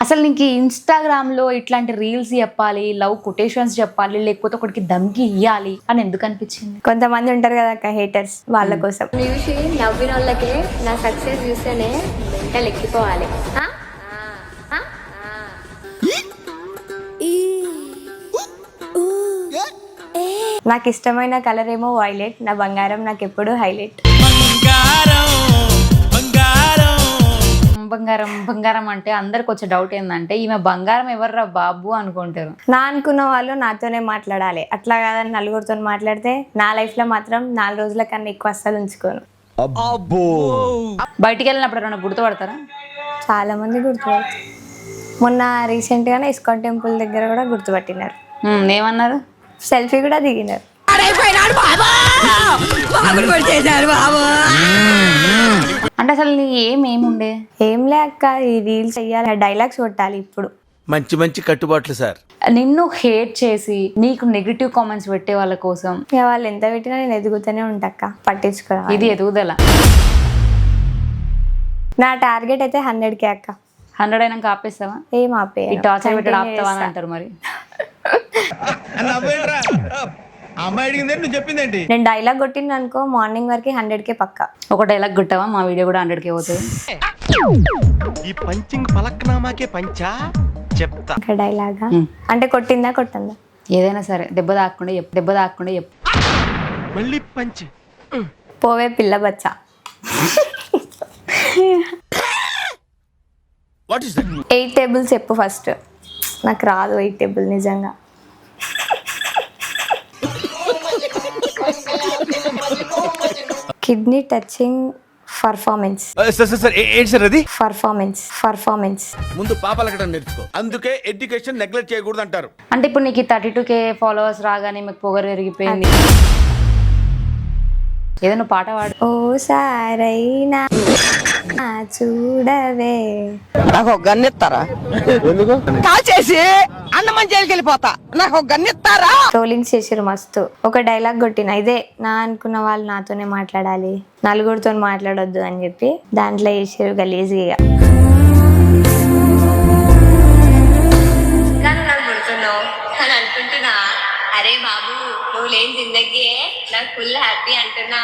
అసలు నీకు ఇన్స్టాగ్రామ్లో ఇట్లాంటి రీల్స్ చెప్పాలి, లవ్ కొటేషన్స్ చెప్పాలి, లేకపోతే ఒకటికి దమ్కి ఇయ్యాలి అని ఎందుకు అనిపించింది? కొంతమంది ఉంటారు కదా అక్క, హేటర్స్, వాళ్ళ కోసం. చూసి నవ్విన వాళ్ళకి నా సక్సెస్ చూస్తేనే మెంటల్ ఎక్కిపోవాలి. నాకు ఇష్టమైన కలర్ ఏమో వైలెట్, నా బంగారం నాకు ఎప్పుడు హైలైట్. బంగారం బంగారం అంటే అందరికి వచ్చే డౌట్ ఏంటంటే ఈమె బంగారం ఎవర్రా బాబు అనుకుంటారు. నా అనుకున్న వాళ్ళు నాతోనే మాట్లాడాలి, అట్లా కాదని నలుగురితో మాట్లాడితే నా లైఫ్లో మాత్రం 4 రోజుల కన్నా ఎక్కువ అస్సలు ఉంచుకోను. బయటికి వెళ్ళినప్పుడు ఎవరైనా గుర్తుపడతారా? చాలా మంది గుర్తుపడతారు. మొన్న రీసెంట్గానే ఇస్కాన్ టెంపుల్ దగ్గర కూడా గుర్తుపట్టినారు. ఏమన్నారు? సెల్ఫీ కూడా దిగినారు. అంటే అసలు నీ ఏముండే? ఏం లే అక్క, ఈ రీల్స్ చెయ్యాలి, డైలాగ్స్ కొట్టాలి. ఇప్పుడు మంచి మంచి కట్టుబాట్లు సార్. నిన్ను హేట్ చేసి నీకు నెగిటివ్ కామెంట్స్ పెట్టే వాళ్ళ కోసం ఇక వాళ్ళు ఎంత పెట్టినా నేను ఎదుగుతూనే ఉంటాక్క, పట్టించుకోవాలి. ఇది ఎదుగుదల. నా టార్గెట్ అయితే 100K అక్క. 100 అయినాక ఆపేస్తావా? ఏం ఆపే, ఈ టార్చర్ పెట్టి ఆపుతావా అని అంటారు. మరి నేను డైలాగ్ కొట్టింది అనుకో, మార్నింగ్ వరకు 100K పక్క. ఒక డైలాగ్ కొట్టావా, మా వీడియో కూడా 100K అవుతుంది. ఈ పంచింగ్ పలక్నామాకే పంచా చెప్తా. ఇంకా డైలాగా అంటే కొట్టిందా కొట్టిందా ఏదైనా సరే దెబ్బ తాకుండా చెప్పు. మళ్ళీ పంచ్. పోవే పిల్ల బచ్చా. What is that? 8 టేబుల్స్ చెప్పు ఫస్ట్. నాకు రాదు 8 టేబుల్ నిజంగా. Kidney touching performance. సార్ ఏంటి సార్ అది? పర్ఫార్మెన్స్. ముందు పాపలకడం నేర్చుకో, అందుకే ఎడ్యుకేషన్ నెగ్లెక్ట్ చేయకూడదు అంటారు. అంటే ఇప్పుడు నీకు 32K ఫాలోవర్స్ రాగానే మీకు పొగరు పెరిగిపోయింది. ఏదైనా పాట పాడు. ఓ సారైనా చూడవే. నాకు ఒక గన్నిస్తారా? కాల్చేసి అన్నమని జైలుకి వెళ్ళిపోతా. నాకు ఒక గన్నిస్తారా? ట్రోలింగ్స్ చేసిరు మస్తు. ఒక డైలాగ్ కొట్టిన, ఇదే నా అనుకున్న వాళ్ళు నాతోనే మాట్లాడాలి, నలుగురితో మాట్లాడొద్దు అని చెప్పి దాంట్లో చేసిరు గలీజ్గా. అనుకుంటున్నా, అరే బాబు నువ్వు లేని జిందగీ నాకు ఫుల్ హ్యాపీ అంటున్నా.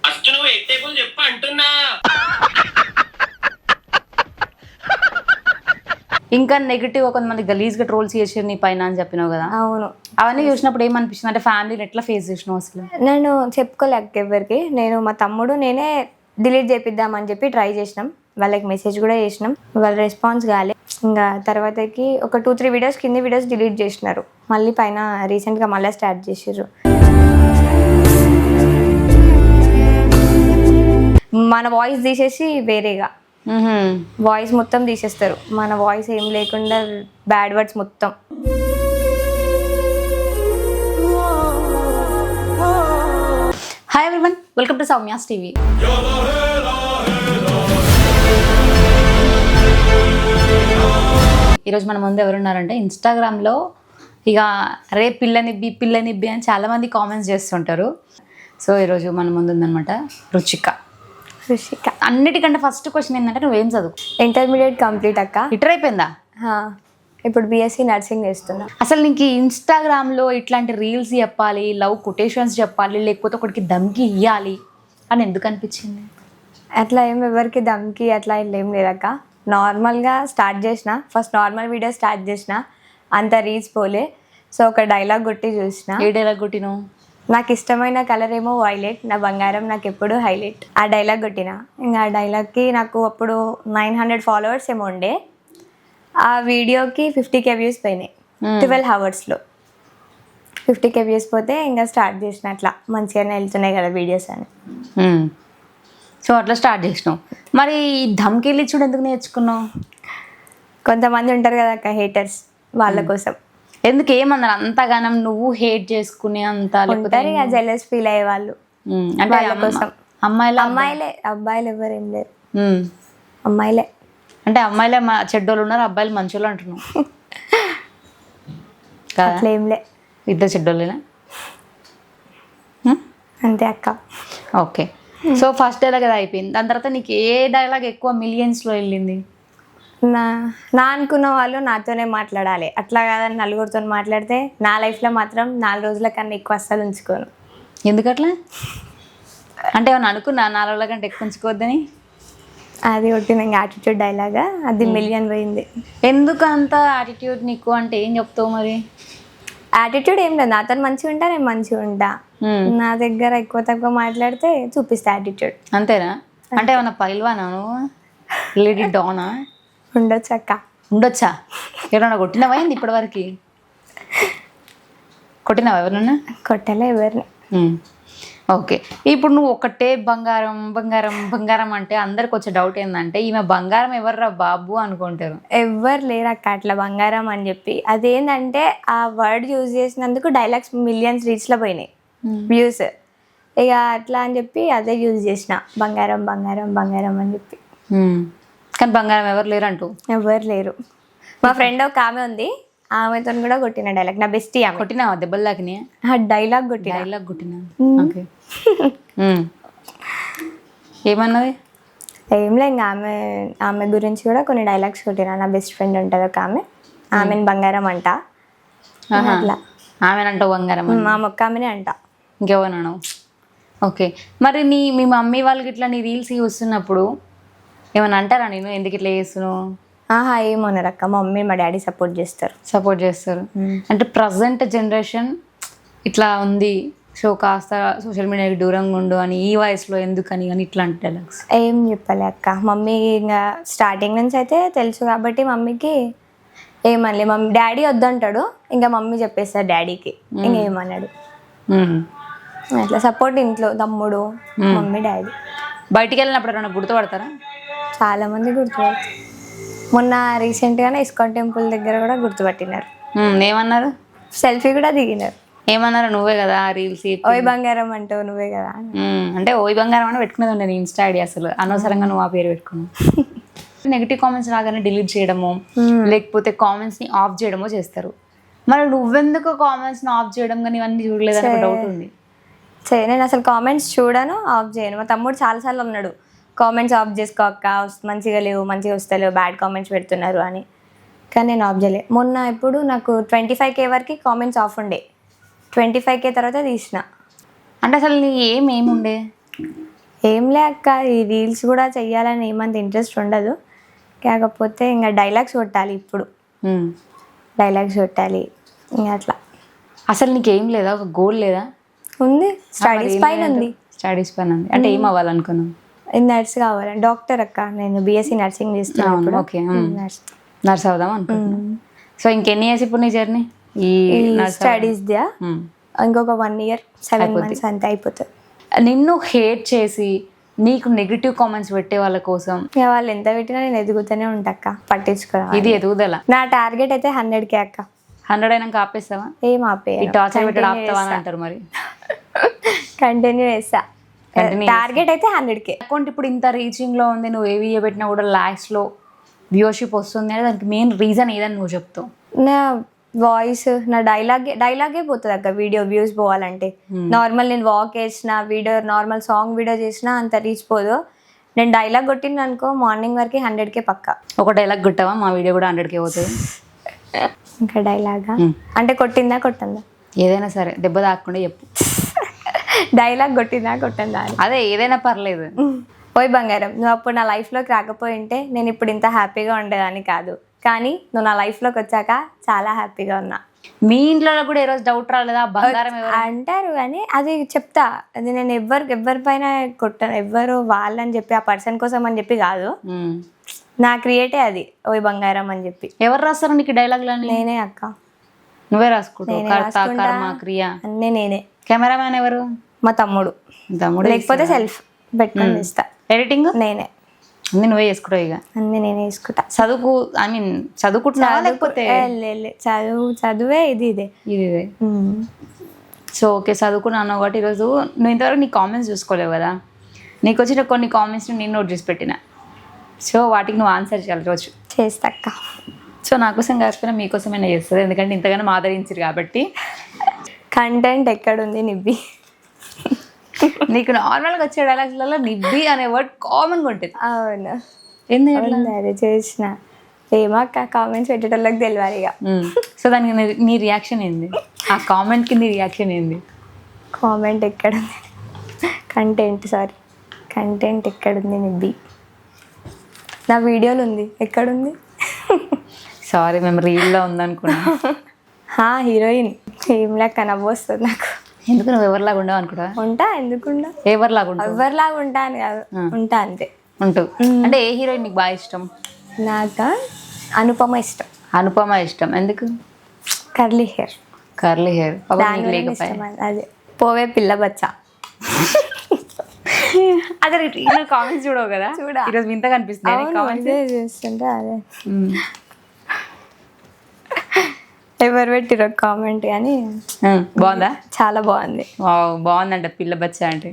ఫస్ట్ నువ్వు 8 టేబుల్ చెప్పు అంటున్నా. ఇంకా నెగిటివ్ కొంతమంది గలీజ్గా ట్రోల్స్ చేసారు నీ పైన అని చెప్పినావు కదా. అవును, అవన్నీ చూసినప్పుడు ఏమనిపిస్తుంది? అంటే ఫ్యామిలీని ఎట్లా ఫేస్ చేసినావు అసలు? నేను చెప్పుకోలేక ఎవరికి. నేను మా తమ్ముడు నేనే డిలీట్ చేపిద్దామని చెప్పి ట్రై చేసినాం, వాళ్ళకి మెసేజ్ కూడా చేసినాం, వాళ్ళ రెస్పాన్స్ కాలే. ఇంకా తర్వాతకి ఒక 2-3 వీడియోస్ కింది వీడియోస్ డిలీట్ చేసినారు, మళ్ళీ పైన రీసెంట్గా మళ్ళీ స్టార్ట్ చేసిర్రు. మన వాయిస్ తీసేసి వేరేగా వాయిస్ మొత్తం తీసేస్తారు, మన వాయిస్ ఏం లేకుండా బ్యాడ్ వర్డ్స్ మొత్తం. Hi everyone, welcome to Soumya's TV. ఈరోజు మన ముందు ఎవరున్నారంటే ఇన్స్టాగ్రామ్లో ఇక రే పిల్లనిబ్బి అని చాలామంది కామెంట్స్ చేస్తుంటారు. సో ఈరోజు మన ముందు ఉందనమాట రుచిక. అన్నిటికంటే ఫస్ట్ క్వశ్చన్ ఏంటంటే నువ్వేం చదువు? ఇంటర్మీడియట్ కంప్లీట్ అక్క. ఇటర్ అయిపోయిందా? ఇప్పుడు BSc నర్సింగ్ చేస్తున్నా. అసలు నీకు ఇన్స్టాగ్రామ్లో ఇట్లాంటి రీల్స్ చెప్పాలి, లవ్ కొటేషన్స్ చెప్పాలి, లేకపోతే ఒకటికి దమ్కి ఇయ్యాలి అని ఎందుకు అనిపించింది? అట్లా ఏం ఎవరికి దమ్కి అట్లా ఏం లేదక్క. నార్మల్గా స్టార్ట్ చేసిన, ఫస్ట్ నార్మల్ వీడియో స్టార్ట్ చేసిన, అంత రీచ్ పోలే. సో ఒక డైలాగ్ కొట్టి చూసిన. ఏ డైలాగ్ కొట్టినావు? నాకు ఇష్టమైన కలర్ ఏమో వైలెట్, నా బంగారం నాకు ఎప్పుడు హైలైట్. ఆ డైలాగ్ కొట్టిన. ఇంకా ఆ డైలాగ్కి నాకు అప్పుడు 900 ఫాలోవర్స్ ఏమో ఉండే. ఆ వీడియోకి 50K వ్యూస్ పోయినాయి 12 అవర్స్లో. 50K వ్యూస్ పోతే ఇంకా స్టార్ట్ చేసిన, అట్లా మంచిగానే వెళ్తున్నాయి కదా వీడియోస్ అని. సో అట్లా స్టార్ట్ చేసినావు. మరి ధమ్కిలు ఇచ్చుడు ఎందుకు నేర్చుకున్నావు? కొంతమంది ఉంటారు కదా అక్క, హేటర్స్, వాళ్ళ కోసం. ఎందుకు ఏమన్నారు అంతగానం నువ్వు హేట్ చేసుకునే అంత? ఉంటారు ఇక జెలస్ ఫీల్ అయ్యే వాళ్ళు, అంటే వాళ్ళ కోసం. అమ్మాయిలే, అబ్బాయిలు ఎవరు ఏం లేరు, అమ్మాయిలే. అంటే అమ్మాయిలే చెడ్డోళ్ళు ఉన్నారు, అబ్బాయిలు మంచోళ్ళు అంటున్నావు అట్లా ఏం లే. ఇద్దరు చెడ్డోళ్ళేనా? అంతే అక్క. ఓకే, సో ఫస్ట్ డైలాగ్ అది అయిపోయింది. దాని తర్వాత నీకు ఏ డైలాగ్ ఎక్కువ మిలియన్స్లో వెళ్ళింది? నా అనుకున్న వాళ్ళు నాతోనే మాట్లాడాలి, అట్లా కాదని నలుగురితో మాట్లాడితే నా లైఫ్లో మాత్రం 4 రోజుల కన్నా ఎక్కువ అస్సలు ఉంచుకోను. ఎందుకట్లా? అంటే ఏమన్నా అనుకున్నా 4 రోజుల కంటే ఎక్కువ ఉంచుకోవద్దని? అది కొట్టిన యాటిట్యూడ్ డైలాగా, అది మిలియన్ పోయింది. ఎందుకు అంత యాటిట్యూడ్ నీకు? అంటే ఏం చెప్తావు మరి? యాటిట్యూడ్ ఏం లేదు, నాతో మంచిగా ఉంటా, నేను మంచిగా ఉంటా. నా దగ్గర ఎక్కువ తక్కువ మాట్లాడితే చూపిస్తా యాటిట్యూడ్. అంతేనా? అంటే ఏమన్నా పైల్వానా నువ్వు? Lady Dana? ఉండొచ్చు అక్క. ఉండొచ్చా? ఎవరన్నా కొట్టినవా ఏంది ఇప్పటివరకు? కొట్టినావా ఎవరన్నా? కొట్టలే ఎవరిని. ఓకే, ఇప్పుడు నువ్వు ఒకటే బంగారం బంగారం బంగారం అంటే అందరికి వచ్చే డౌట్ ఏంటంటే ఈమె బంగారం ఎవర్రా బాబు అనుకుంటారు. ఎవ్వరు లేరు అక్క అట్లా బంగారం అని చెప్పి. అదేంటంటే ఆ వర్డ్ యూజ్ చేసినందుకు డైలాగ్స్ మిలియన్స్ రీచ్లో పోయినాయి వ్యూస్. ఇక అట్లా అని చెప్పి అదే యూజ్ చేసిన, బంగారం బంగారం బంగారం అని చెప్పి. కానీ బంగారం ఎవరు లేరు అంటూ? ఎవ్వరు లేరు. మా ఫ్రెండ్ ఒక ఆమె ఉంది, ఆమెతో కూడా కొట్టిన డైలాగ్. నా బెస్టీ ఆమె. కొట్టినావా దెబ్బలు దాకినాయా? డైలాగ్ కొట్టిన. డైలాగ్ కొట్టినా? ఓకే. ఏమన్నది? ఏంలే, ఇంకా ఆమె గురించి కూడా కొన్ని డైలాగ్స్ కొట్టిన. నా బెస్ట్ ఫ్రెండ్ ఉంటుంది ఒక ఆమెను బంగారం అంట. అట్లా ఆమెనంటావు బంగారం? మా మొక్క ఆమెనే అంట. ఇంకెవరన్నావు? ఓకే, మరి మీ మమ్మీ వాళ్ళకి ఇట్లా నీ రీల్స్ చూస్తున్నప్పుడు ఏమన్నా అంటారా నేను ఎందుకు ఇట్లా చేస్తున్నావు? ఏమన్నారు అక్క, మా మమ్మీ మా డాడీ సపోర్ట్ చేస్తారు. అంటే ప్రజెంట్ జనరేషన్ ఇట్లా ఉంది, సో కాస్త సోషల్ మీడియాకి దూరంగా ఉండు అని, ఈ వయసులో ఎందుకని అని ఇట్లాంటి డైలాగ్స్ ఏం చెప్పలే అక్క. మమ్మీ ఇంకా స్టార్టింగ్ నుంచి అయితే తెలుసు కాబట్టి మమ్మీకి ఏమనలే. మమ్మీ డాడీ వద్దంటాడు, ఇంకా మమ్మీ చెప్పేస్తారు డాడీకి, ఇంకేమన్నాడు. అట్లా సపోర్ట్ ఇంట్లో తమ్ముడు, మమ్మీ, డాడీ. బయటికి వెళ్ళినప్పుడు ఏమైనా గుర్తుపడతారా? చాలా మంది గుర్తుపడతారు. మొన్న రీసెంట్గానే ఇస్కాన్ టెంపుల్ దగ్గర కూడా గుర్తుపట్టినారు. ఏమన్నారు? సెల్ఫీ కూడా దిగినారు. ఏమన్నారు? నువ్వే కదా రీల్స్ ఓయ్ బంగారం అంటావు నువ్వే కదా. అంటే ఓయ్ బంగారం అని పెట్టుకునేది ఉండే ఇన్స్టా ఐడి, అసలు అనవసరంగా నువ్వు ఆ పేరు పెట్టుకున్నావు. నెగిటివ్ కామెంట్స్ రాగానే డిలీట్ చేయడము, లేకపోతే కామెంట్స్ని ఆఫ్ చేయడమో చేస్తారు. మరి నువ్వెందుకు కామెంట్స్ని ఆఫ్ చేయడం కానీ ఇవన్నీ చూడలేదని ఒక డౌట్ ఉంది. నేను అసలు కామెంట్స్ చూడను, ఆఫ్ చేయను. మా తమ్ముడు చాలాసార్లు అన్నాడు కామెంట్స్ ఆఫ్ చేసుకో అక్క, మంచిగా లేవు, మంచిగా వస్తలేవు, బ్యాడ్ కామెంట్స్ పెడుతున్నారు అని. కానీ నేను ఆఫ్ చేయలేదు. మొన్న ఇప్పుడు నాకు 25K వరకు కామెంట్స్ ఆఫ్ ఉండే, 25K తర్వాత తీసిన. అంటే అసలు నీ ఏముండే? ఏంలే అక్క, ఈ రీల్స్ కూడా చెయ్యాలని ఏమంత ఇంట్రెస్ట్ ఉండదు, కాకపోతే ఇంకా డైలాగ్స్ కొట్టాలి. ఇప్పుడు డైలాగ్స్ కొట్టాలి ఇంకా అట్లా. అసలు నీకేం లేదా, ఒక గోల్ లేదా? ఉంది, స్టడీస్ పైన ఉంది. స్టడీస్ పైన ఉంది అంటే ఏం అవ్వాలనుకున్నావు? నర్స్ కావాలి. డాక్టర్ అక్క, నేను BSc నర్సింగ్ చేస్తున్నాను. ఓకే, నర్స్ అవుదాం అనుకుంటున్నాను. సో ఇంకెన్ని ఇయర్స్ ఇప్పుడు నీ జర్నీ ఈ స్టడీస్ దా? ఇంకొక 1 year 7 months అంతే అయిపోతుంది. నిన్ను హేట్ చేసి నీకు నెగిటివ్ కామెంట్స్ పెట్టే వాళ్ళ కోసం ఇక వాళ్ళు ఎంత పెట్టినా నేను ఎదుగుతూనే ఉంటా అక్క, పట్టించుకోవాలి. ఇది ఎదుగుదల. నా టార్గెట్ అయితే 100K అక్క. 100 అయినాక ఆపేస్తావా? ఏం ఆపే, టార్చర్ పెట్టడం ఆపుతావా అని అంటారు. మరి కంటిన్యూ చేస్తా. టార్గెట్ అయితే 100K. అకౌంట్ ఇప్పుడు ఇంత రీచింగ్ లో ఉంది, నువ్వు ఏ వీడియో పెట్టినా కూడా లాక్స్ లో వ్యూవర్షిప్ వస్తుంది అంటే దానికి మెయిన్ రీజన్ ఏదని నువ్వు చెప్తావు? నా వాయిస్, నా డైలాగే పోతుంది అక్క. వీడియో వ్యూస్ పోవాలంటే నార్మల్ నేను వాక్ చేసిన వీడియో, నార్మల్ సాంగ్ వీడియో చేసినా అంత రీచ్ పోదు. నేను డైలాగ్ కొట్టింది అనుకో మార్నింగ్ వరకు 100K పక్కా. ఒక డైలాగ్ కొట్టావా మా వీడియో కూడా 100K అవుతుంది. ఇంకా డైలాగా అంటే కొట్టిందా కొట్టందా? ఏదైనా సరే దెబ్బ తాకుండా చెప్పు. డైలాగ్ కొట్టిందా కొట్టందా అని. అదే ఏదైనా పర్లేదు. ఓయ్ బంగారం, నువ్వు అప్పుడు నా లైఫ్లోకి రాకపోయి ఉంటే నేను ఇప్పుడు ఇంత హ్యాపీగా ఉండేదాన్ని కాదు, కానీ నువ్వు నా లైఫ్లోకి వచ్చాక చాలా హ్యాపీగా ఉన్నా. మీ ఇంట్లో కూడా ఏ రోజు డౌట్ రాలేదా బంగారం అంటారు కానీ అది చెప్తా, అది నేను ఎవరి పైన కొట్టాను, ఎవ్వరు వాళ్ళని చెప్పి ఆ పర్సన్ కోసం అని చెప్పి కాదు, నా క్రియేటే అది ఓయ్ బంగారం అని చెప్పి. ఎవరు రాస్తారు నీకు డైలాగ్లని? నేనే అక్క. నువ్వే రాసుకుంటావు? క్రియ అన్నీ నేనే. కెమెరామ్యాన్ ఎవరు? మా తమ్ముడు. లేకపోతే సెల్ఫ్ పెట్టుకొని ఇస్తా. ఎడిటింగ్ నేనే. అన్ని నువ్వే చేసుకుంటావు? ఇక అన్ని నేనే చేసుకుంటా. చదువుకుంటున్నావా లేకపోతే? చదువే ఇదే. సో ఓకే, చదువుకున్నాను కాబట్టి ఈరోజు నువ్వు ఇంతవరకు నీ కామెంట్స్ చూసుకోలేవు కదా, నీకు వచ్చిన కొన్ని కామెంట్స్ని నేను నోట్ చేసి పెట్టిన. సో వాటికి నువ్వు ఆన్సర్ చేయాలి రోజు. చేస్తాక్క. సో నా కోసం కాకపోయినా మీకోసమైనా చేస్తుంది, ఎందుకంటే ఇంతగానో ఆదరించారు కాబట్టి. కంటెంట్ ఎక్కడుంది నిబ్బి? నీకు నార్మల్గా వచ్చే డైలాగ్స్లలో నిబ్బి అనే వర్డ్ కామన్గా ఉంటుంది. అవును, ఎందుకంటే అదే చేసిన ఏమో కామెంట్స్ పెట్టేటోళ్ళకి తెలియాలి ఇక. సో దానికి నీ రియాక్షన్ ఏంది? ఆ కామెంట్కి నీ రియాక్షన్ ఏంది? కామెంట్ ఎక్కడుంది? కంటెంట్ ఎక్కడుంది నిబ్బి? నా వీడియోలు ఉంది, ఎక్కడుంది? సారీ, మేము రీల్లో ఉందనుకున్నా. హీరోయిన్ ఏం లెక్క నవ్వు వస్తుంది నాకు. ఎందుకు నువ్వు ఎవరిలాగా ఉండవు అనుకుంటా? ఉంటా, ఎందుకుంటా? ఎవరిలాగా ఉంటావు? ఎవరిలాగా ఉంటా అని కాదు, ఉంటా అంతే. ఉంటూ అంటే ఏ హీరోయిన్ నీకు బాగా ఇష్టం? నాకు అనుపమ ఇష్టం. అనుపమ ఇష్టం. ఎందుకు? Curly hair. కర్లీ హెయిర్ ఇష్టం. అదే పోవే పిల్ల బచ్చా. అదే కామెంట్స్ చూడవు కదా? ఈరోజు వింత కనిపిస్తుంది చూస్తుంటే. అదే ఎవరు పెట్టిరో కామెంట్ కానీ బాగుందా? చాలా బాగుంది. బాగుందంట పిల్ల బచ్చా అంటే.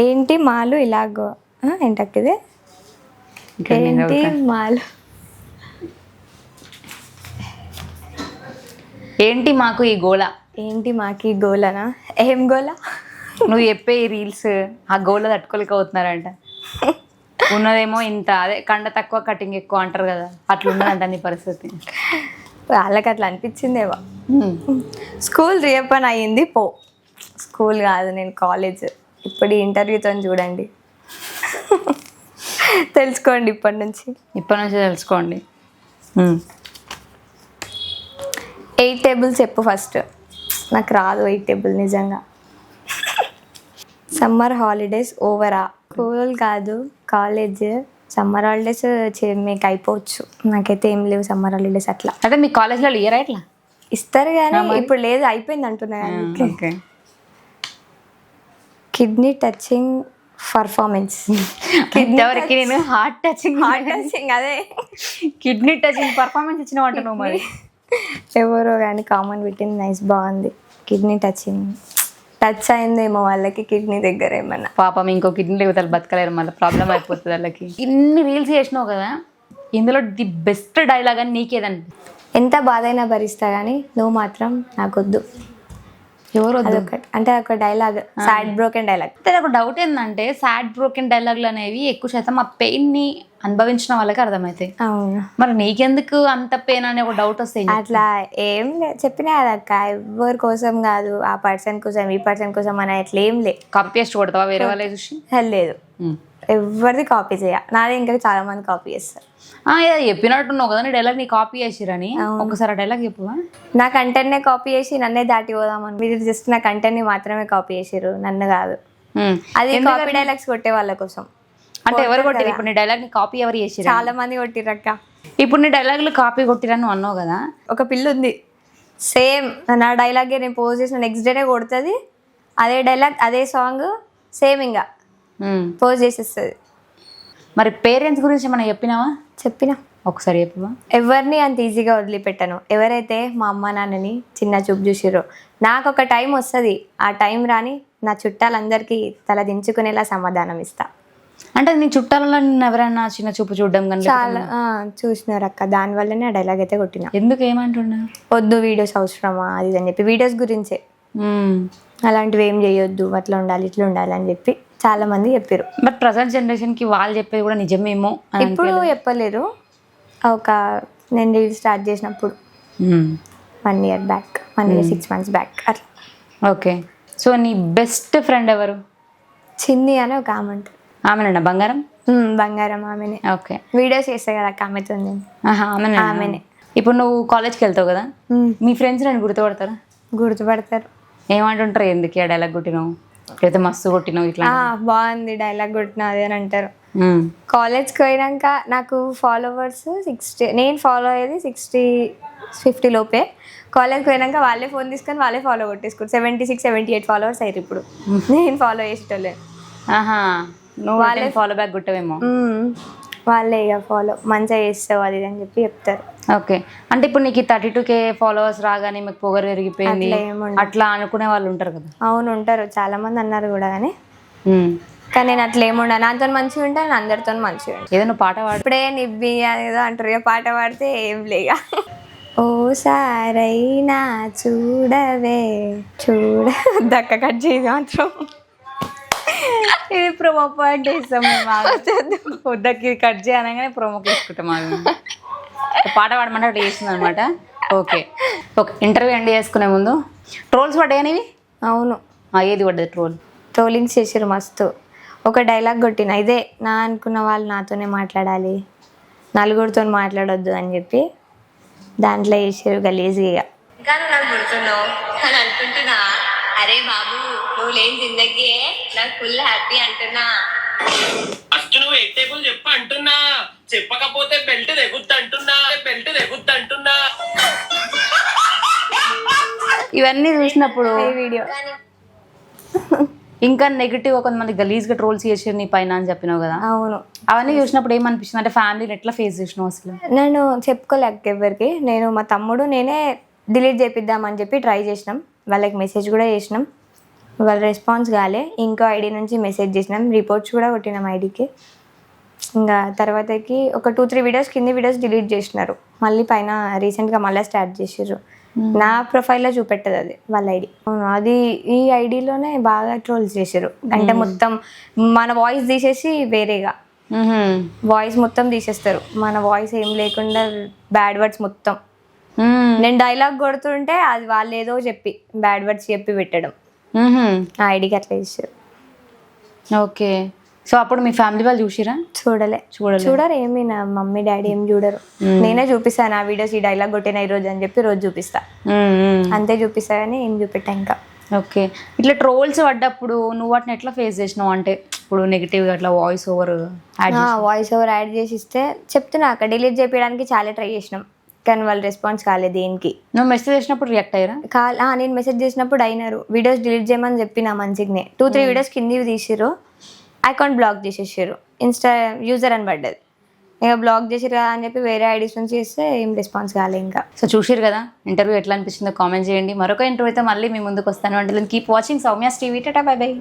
ఏంటి మాలు ఇలాగో ఏంటక్కిది? ఏంటి మాలు? ఏంటి మాకు ఈ గోల? ఏంటి మాకు ఈ గోలనా? ఏం గోల? నువ్వు చెప్పే ఈ రీల్స్ ఆ గోల తట్టుకోలేకపోతున్నారంట. ఉన్నదేమో ఇంత, అదే కండ తక్కువ కటింగ్ ఎక్కువ అంటారు కదా, అట్లా ఉన్నదంట నీ పరిస్థితి. వాళ్ళకి అట్లా అనిపించిందేమో. స్కూల్ రీఓపెన్ అయ్యింది పో. స్కూల్ కాదు, నేను కాలేజ్. ఇప్పుడు ఈ ఇంటర్వ్యూతో చూడండి, తెలుసుకోండి. ఇప్పటి నుంచి తెలుసుకోండి. 8 tables చెప్పు ఫస్ట్. నాకు రాదు 8 tables నిజంగా. సమ్మర్ హాలిడేస్ ఓవరా? స్కూల్ కాదు, కాలేజ్. సమ్మర్ హాలిడేస్ మీకు అయిపోవచ్చు, నాకైతే ఏం లేవు సమ్మర్ హాలిడేస్. అట్లా అంటే మీ కాలేజ్లో ఇయర్ ఇట్లా ఇస్తారు కానీ ఇప్పుడు లేదు, అయిపోయింది అంటున్నా. Kidney touching performance. ఎవరికి? నేను హార్ట్ టచింగ్ అదే కిడ్నీ టచింగ్ పర్ఫార్మెన్స్ ఇచ్చిన అంట నువ్వు. మరి ఎవరో కానీ కామన్ పెట్టింది, నైస్, బాగుంది. కిడ్నీ టచింగ్ టచ్ అయిందేమో వాళ్ళకి కిడ్నీ దగ్గర ఏమన్నా. పాపం ఇంకో కిడ్నీ లేకపోతే బతకలేరు, మళ్ళీ ప్రాబ్లం అయిపోతుంది వాళ్ళకి. ఇన్ని రీల్స్ చేసినావు కదా, ఇందులో ది బెస్ట్ డైలాగ్ అని నీకేదండి? ఎంత బాధైనా భరిస్తా కానీ నువ్వు మాత్రం నాకొద్దు. ఎవరు? అదొకటి. అంటే ఒక డైలాగ్, సాడ్ బ్రోకెన్ డైలాగ్. అంటే ఒక డౌట్ ఏంటంటే, సాడ్ బ్రోకెన్ డైలాగ్లు అనేవి ఎక్కువ శాతం ఆ పెయిన్ ని అనుభవించిన వాళ్ళకి అర్థమవుతాయి. అవును, మరి నీకెందుకు అంత పెయిన్ అనే ఒక డౌట్ వస్తాయి? అట్లా ఏం చెప్పినా కదక్క, ఎవరి కోసం కాదు, ఆ పర్సన్ కోసం ఈ పర్సన్ కోసం అని అట్లా ఏం లే. కాపీ పేస్ట్ కొడతావా వేరే వాళ్ళే చూసి? లేదు, ఎవరిది కాపీ చేయ. నాదే ఇంకా చాలా మంది కాపీ చేస్తారు. చెప్పినట్టున్నావు కదా నీ డైలాగ్ నీ కాపీ చేసిరని. ఒకసారి డైలాగ్ చెప్పువా? నా కంటెంట్ నే కాపీ చేసి నన్నే దాటి పోదామని. మీరు జస్ట్ నా కంటెంట్ ని మాత్రమే కాపీ చేసిరు, నన్ను కాదు. అది కాపీ డైలాగ్స్ కొట్టే వాళ్ళ కోసం. అంటే ఎవరు కొట్టిరు? ఇప్పుడు నీ డైలాగ్ ని కాపీ ఎవరు చేసిరు? చాలా మంది కొట్టిరక్క. ఇప్పుడు నీ డైలాగులు కాపీ కొట్టిరని నువ్వు అన్నావు కదా. ఒక పిల్ల ఉంది, సేమ్ నా డైలాగే నేను పోస్ట్ చేసిన నెక్స్ట్ డేనే కొడుతుంది. అదే డైలాగ్, అదే సాంగ్, సేమ్ ఇంకా పోస్ట్ చేసేస్తుంది. మరి పేరెంట్స్ గురించి ఏమైనా చెప్పినా ఒకసారి చెప్పువా? ఎవరిని అంత ఈజీగా వదిలిపెట్టాను. ఎవరైతే మా అమ్మ నాన్నని చిన్న చూపు చూసిరో, నాకు ఒక టైం వస్తుంది, ఆ టైం రాని నా చుట్టాలందరికీ తల దించుకునేలా సమాధానం ఇస్తా. అంటే నీ చుట్టాలలో నిన్ను ఎవరైనా చిన్న చూపు చూడడం కానీ? చాలా చూసినారు అక్క, దానివల్లనే ఆ డైలాగ్ అయితే కొట్టినా. ఎందుకు? ఏమంటున్నా? వద్దు వీడియోస్ అవసరమా అది అని చెప్పి, వీడియోస్ గురించే, అలాంటివి ఏం చేయొద్దు, అట్లా ఉండాలి ఇట్లా ఉండాలి అని చెప్పి చాలా మంది చెప్పారు. బట్ ప్రజెంట్ జనరేషన్ కి వాళ్ళు చెప్పేది కూడా నిజమేమో. ఇప్పుడు చెప్పలేరు, ఒక నేను రీల్ స్టార్ట్ చేసినప్పుడు 1 year back, 1 year 6 months back అట్లా. ఓకే. సో నీ బెస్ట్ ఫ్రెండ్ ఎవరు? చిన్ని అని ఒక ఆమె ఉంటుంది. ఆమెనండి బంగారం? బంగారం ఆమెనే. ఓకే. వీడియోస్ చేస్తా కదా అక్క, ఆమెతో. ఆమెనే. ఇప్పుడు నువ్వు కాలేజ్కి వెళ్తావు కదా, మీ ఫ్రెండ్స్ నన్ను గుర్తుపడతారా? గుర్తుపడతారు. ఏమంటుంటారు? ఎందుకు ఆ డైలాగ్ కొట్టినావు, లేకపోతే మస్తు కొట్టినావు, ఇట్లా బాగుంది డైలాగ్ కొట్టినా అది అని అంటారు. కాలేజ్కి పోయినాక నాకు ఫాలోవర్స్ 60, నేను ఫాలో అయ్యేది 60-50 లోపే. కాలేజ్కి పోయినాక వాళ్ళే ఫోన్ తీసుకొని వాళ్ళే ఫాలో కొట్టేసుకుంటారు. 76-78 ఫాలోవర్స్ అయ్యారు ఇప్పుడు. నేను ఫాలో చేసేటోళ్ళే. నువ్వు వాళ్ళే ఫాలో బ్యాక్ కొట్టవేమో. వాళ్ళే ఇక ఫాలో మంచిగా చేస్తావు అది అని చెప్పి చెప్తారు. ఓకే. అంటే ఇప్పుడు నీకు 32K ఫాలోవర్స్ రాగానే మీకు పొగరు పెరిగిపోయింది అట్లా అనుకునే వాళ్ళు ఉంటారు కదా? అవును ఉంటారు, చాలా మంది అన్నారు కూడా. కానీ నేను అట్లా ఏముండా, నాతో మంచిగా ఉంటాను, అందరితో మంచిగా ఉంటాను. ఏదైనా పాట పాడు. ఇప్పుడే నిబ్బి అదేదో అంటారు, ఇక పాట పాడితే ఏం లేగా. ఓసారైనా చూడవే దక్క కట్ చేసి మాత్రం ఇది ప్రోమో పాయింట్ ఇస్తాం మేము వద్దకి కట్ చేయనగానే ప్రోమోకి వేసుకుంటాం అది పాట పాడమంటే అట్లా చేస్తుంది అనమాట. ఓకే ఓకే, ఇంటర్వ్యూ ఎండ్ చేసుకునే ముందు ట్రోల్స్ పడ్డాయనివి? అవును, ఏది పడ్డది ట్రోల్? ట్రోలింగ్స్ చేసారు మస్తు. ఒక డైలాగ్ కొట్టిన, ఇదే నా అనుకున్న వాళ్ళు నాతోనే మాట్లాడాలి, నలుగురితో మాట్లాడొద్దు అని చెప్పి దాంట్లో వేసారు గలీజ్గా. ఇంకా నువ్వు నాకు గుర్తున్నావు అని అనుకుంటున్నా. అరే బాబు నువ్వు లేని జిందగీ నాకు ఫుల్ హ్యాపీ అంటున్నా. ఫస్ట్ నువ్వు ఎట్టేబుల్ చెప్పు అంటున్నా, చెప్పకపోతే బెల్ట్ తెగుద్దంటున్నా. ఇవన్నీ చూసినప్పుడు ఈ వీడియో ఇంకా నెగిటివ్ కొంతమంది గలీజ్గా ట్రోల్స్ చేసారు నీ పైన అని చెప్పినావు కదా, అవును. అవన్నీ చూసినప్పుడు ఏమనిపిస్తుంది? అంటే ఫ్యామిలీని ఎట్లా ఫేస్ చేసినావు అసలు? నేను చెప్పుకోలేక ఎవరికి, నేను మా తమ్ముడు నేనే డిలీట్ చేపిద్దామని చెప్పి ట్రై చేసినాం, వాళ్ళకి మెసేజ్ కూడా చేసినాం, వాళ్ళ రెస్పాన్స్ కాలే. ఇంకో ఐడి నుంచి మెసేజ్ చేసినాం, రిపోర్ట్స్ కూడా కొట్టినాం ఐడికి. ఇంకా తర్వాతకి ఒక 2-3 వీడియోస్ కింది వీడియోస్ డిలీట్ చేసినారు, మళ్ళీ పైన రీసెంట్గా మళ్ళీ స్టార్ట్ చేసారు. నా ప్రొఫైల్లో చూపెట్టదు అది వాళ్ళ ఐడి. అది ఈ ఐడిలోనే బాగా ట్రోల్స్ చేసారు. అంటే మొత్తం మన వాయిస్ తీసేసి వేరేగా వాయిస్ మొత్తం తీసేస్తారు, మన వాయిస్ ఏం లేకుండా బ్యాడ్ వర్డ్స్ మొత్తం. నేను డైలాగ్ కొడుతుంటే అది వాళ్ళు ఏదో చెప్పి బ్యాడ్ వర్డ్స్ చెప్పి పెట్టడం, ఆ ఐడికి అట్లా చేసారు. ఓకే, సో అప్పుడు మీ ఫ్యామిలీ వాళ్ళు చూసిరా? చూడరు ఏమి, నా మమ్మీ డాడీ ఏం చూడరు. నేనే చూపిస్తాను ఆ వీడియోస్, ఈ డైలాగ్ కొట్టిన ఈ రోజు అని చెప్పి రోజు చూపిస్తా, అంతే చూపిస్తా కానీ ఏం చూపెట్టా ఇంకా. ఓకే, ఇట్లా ట్రోల్స్ పడ్డప్పుడు నువ్వు వాటిని ఎట్లా ఫేస్ చేసినావు? అంటే ఇప్పుడు నెగిటివ్గా అట్లా వాయిస్ ఓవర్ యాడ్ చేసి ఇస్తే చెప్తున్నా, అక్కడ డిలీట్ చేయడానికి చాలా ట్రై చేసినాం కానీ వాళ్ళు రెస్పాన్స్ కాలేదు దేనికి. నువ్వు మెసేజ్ చేసినప్పుడు రియాక్ట్ అయ్యారా? నేను మెసేజ్ చేసినప్పుడు అయినారు, వీడియోస్ డిలీట్ చేయమని చెప్పిన మంచిగానే 2-3 వీడియోస్ కిందివి తీసిరు, అకౌంట్ బ్లాక్ చేసేసారు, ఇన్స్టా యూజర్ అని పడ్డది. ఇక బ్లాక్ చేసారు కదా అని చెప్పి వేరే ఐడీస్ నుంచి చేస్తే ఏం రెస్పాన్స్ కాలే ఇంకా. సో చూసిరు కదా ఇంటర్వ్యూ ఎట్లా అనిపించిందో కామెంట్ చేయండి. మరొక ఇంటర్వ్యూ అయితే మళ్ళీ మీ ముందుకు వస్తాను. అంటే keep watching Soumya's TV. Tata bye by.